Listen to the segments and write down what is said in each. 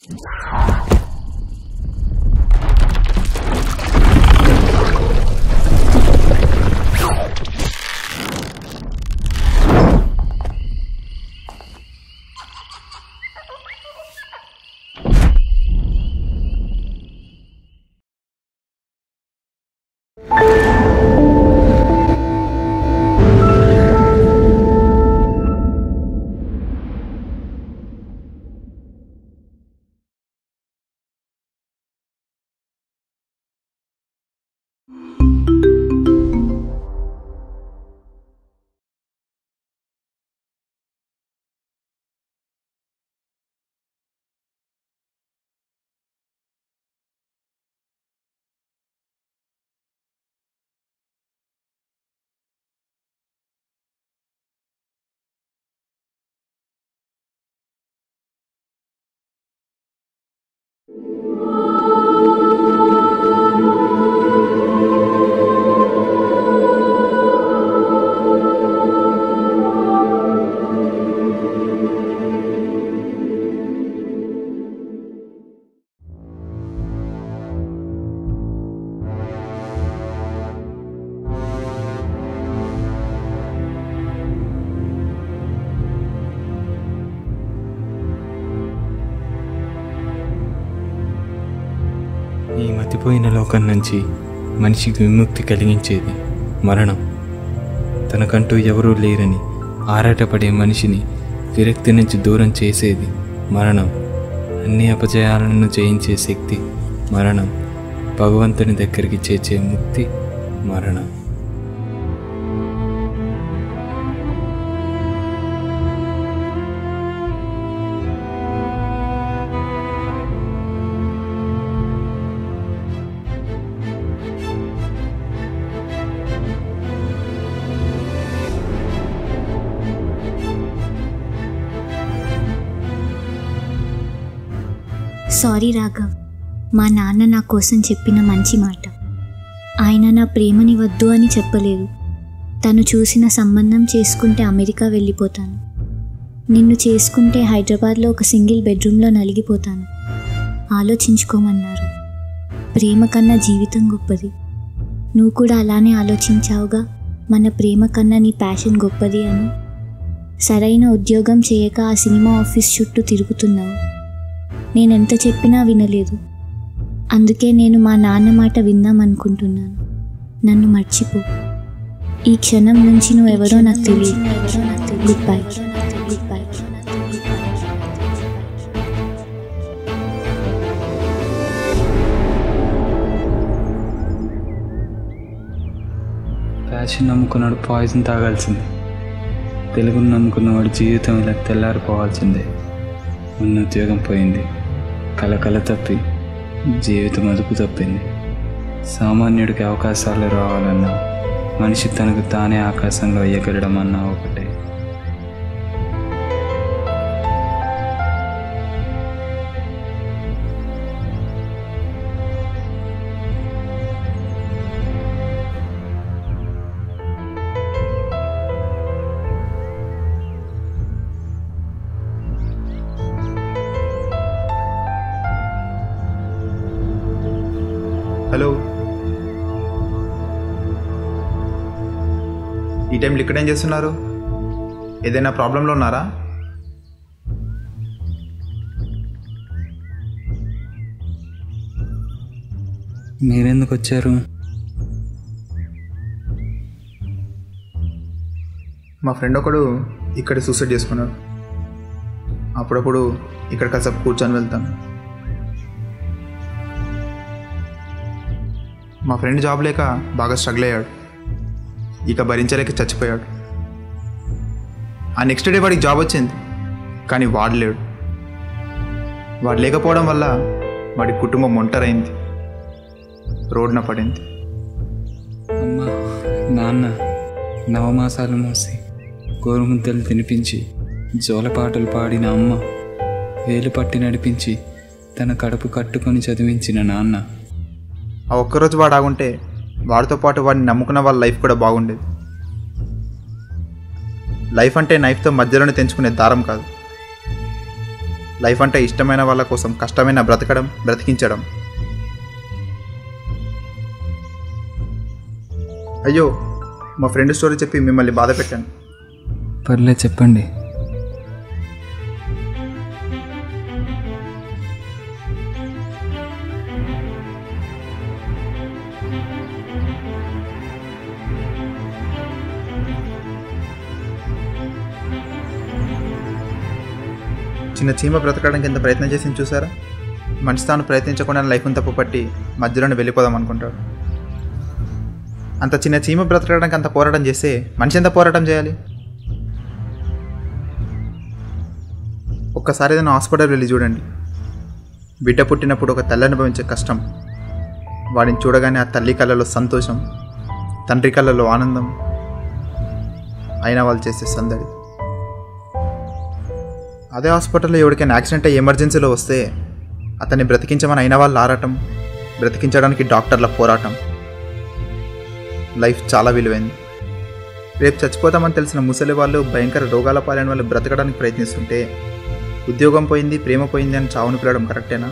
ఈ మతిపోయిన లోకం నుంచి మనిషికి విముక్తి కలిగించేది మరణం. తనకంటూ ఎవరూ లేరని ఆరాటపడే మనిషిని విరక్తి నుంచి దూరం చేసేది మరణం. అన్ని అపజయాలను జయించే శక్తి మరణం. భగవంతుని దగ్గరికి చేర్చే ముక్తి మరణం. సారీ రాఘవ్, మా నాన్న నా కోసం చెప్పిన మంచి మాట. ఆయన నా ప్రేమని వద్దు అని చెప్పలేదు. తను చూసిన సంబంధం చేసుకుంటే అమెరికా వెళ్ళిపోతాను, నిన్ను చేసుకుంటే హైదరాబాద్లో ఒక సింగిల్ బెడ్రూమ్లో నలిగిపోతాను ఆలోచించుకోమన్నారు. ప్రేమ కన్నా జీవితం గొప్పది. నువ్వు కూడా అలానే ఆలోచించావుగా, మన ప్రేమ కన్నా నీ ప్యాషన్ గొప్పది అని. సరైన ఉద్యోగం చేయక ఆ సినిమా ఆఫీస్ చుట్టూ తిరుగుతున్నావు. నేనెంత చెప్పినా వినలేదు. అందుకే నేను మా నాన్న మాట విందామనుకుంటున్నాను. నన్ను మర్చిపో. ఈ క్షణం నుంచి నువ్వెవరో నాకు తెలియదు. Goodbye. ప్యాషన్ నమ్ముకున్నాడు పాయిజన్ తాగాల్సిందే. తెలుగును నమ్ముకున్నవాడు జీవితం ఇలా తెల్లారిపోవాల్సిందే. ఉన్న ఉద్యోగం పోయింది, కలకల తప్పి జీవితం అదుపు తప్పింది. సామాన్యుడికి అవకాశాలు రావాలన్నా, మనిషి తనకు తానే ఆకాశంలో ఎగరడం అన్నా ఒకటే. హలో, ఈ టైంలో ఇక్కడ ఏం చేస్తున్నారు? ఏదైనా ప్రాబ్లంలో ఉన్నారా? మీరెందుకు వచ్చారు? మా ఫ్రెండ్ ఒకడు ఇక్కడ సూసైడ్ చేసుకున్నాడు. అప్పుడప్పుడు ఇక్కడ కాసేపు కూర్చొని వెళ్తాను. మా ఫ్రెండ్ జాబ్ లేక బాగా స్ట్రగుల్ అయ్యాడు. ఇక భరించలేక చచ్చిపోయాడు. ఆ నెక్స్ట్ డే వాడికి జాబ్ వచ్చింది, కానీ వాడు లేడు. వాడు లేకపోవడం వల్ల వాడి కుటుంబం ఒంటరైంది, రోడ్న పడింది. అమ్మ నాన్న నవమాసాలు మోసి గోరుముద్దలు తినిపించి జోలపాటలు పాడిన అమ్మ, వేలు పట్టి నడిపించి తన కడుపు కట్టుకొని చదివించిన నాన్న. ఆ ఒక్కరోజు వాడు ఆగుంటే వాడితో పాటు వాడిని నమ్ముకున్న వాళ్ళ లైఫ్ కూడా బాగుండేది. లైఫ్ అంటే నైఫ్తో మధ్యలోనే తెంచుకునే దారం కాదు. లైఫ్ అంటే ఇష్టమైన వాళ్ళ కోసం కష్టమైన బ్రతకడం, బ్రతికించడం. అయ్యో, మా ఫ్రెండ్ స్టోరీ చెప్పి మిమ్మల్ని బాధ పెట్టాను. పర్లేదు చెప్పండి. చిన్న చీమ బ్రతకడానికి ఎంత ప్రయత్నం చేసింది చూసారా? మనిషి తాను ప్రయత్నించకుండా లైఫ్ని తప్పుపట్టి మధ్యలోనే వెళ్ళిపోదాం అనుకుంటాడు. అంత చిన్న చీమ బ్రతకడానికి అంత పోరాటం చేస్తే మనిషి ఎంత పోరాటం చేయాలి? ఒక్కసారి ఏదైనా హాస్పిటల్ వెళ్ళి చూడండి. బిడ్డ పుట్టినప్పుడు ఒక తల్లి అనుభవించే కష్టం, వాడిని చూడగానే ఆ తల్లి కళ్ళలో సంతోషం, తండ్రి కళ్ళలో ఆనందం, అయినా వాళ్ళు చేసే సందడి. అదే హాస్పిటల్లో ఎవరికైనా యాక్సిడెంట్ అయ్యి ఎమర్జెన్సీలో వస్తే అతన్ని బ్రతికించమని అయిన వాళ్ళు ఆరాటం, బ్రతికించడానికి డాక్టర్ల పోరాటం. లైఫ్ చాలా విలువైంది. రేపు చచ్చిపోతామని తెలిసిన ముసలి వాళ్ళు, భయంకర రోగాల పాలైన వాళ్ళు బ్రతకడానికి ప్రయత్నిస్తుంటే ఉద్యోగం పోయింది, ప్రేమ పోయింది అని చావును పిలవడం కరెక్టేనా?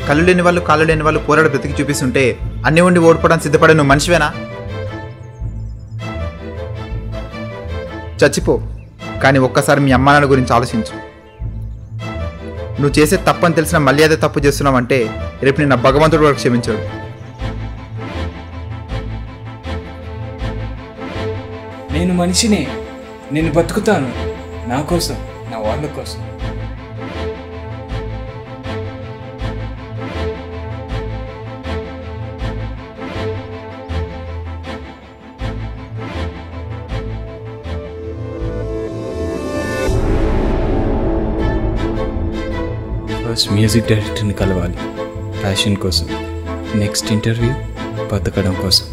కళ్ళు లేని వాళ్ళు, కాళ్ళు లేని వాళ్ళు పోరాడు బ్రతికి చూపిస్తుంటే అన్నీ ఉండి ఓడిపోవడానికి సిద్ధపడే నువ్వు మనిషివేనా? చచ్చిపో, కానీ ఒక్కసారి మీ అమ్మానాన్న గురించి ఆలోచించు. నువ్వు చేసే తప్పని తెలిసిన మళ్ళీ అదే తప్పు చేస్తున్నావంటే రేపు నిన్న భగవంతుడు కూడా క్షమించాడు. నేను మనిషినే, నేను బతుకుతాను నా కోసం, నా వాళ్ళ కోసం. ఫస్ట్ మ్యూజిక్ డైరెక్టర్ని కలవాలి ప్యాషన్ కోసం, నెక్స్ట్ ఇంటర్వ్యూ బతకడం కోసం.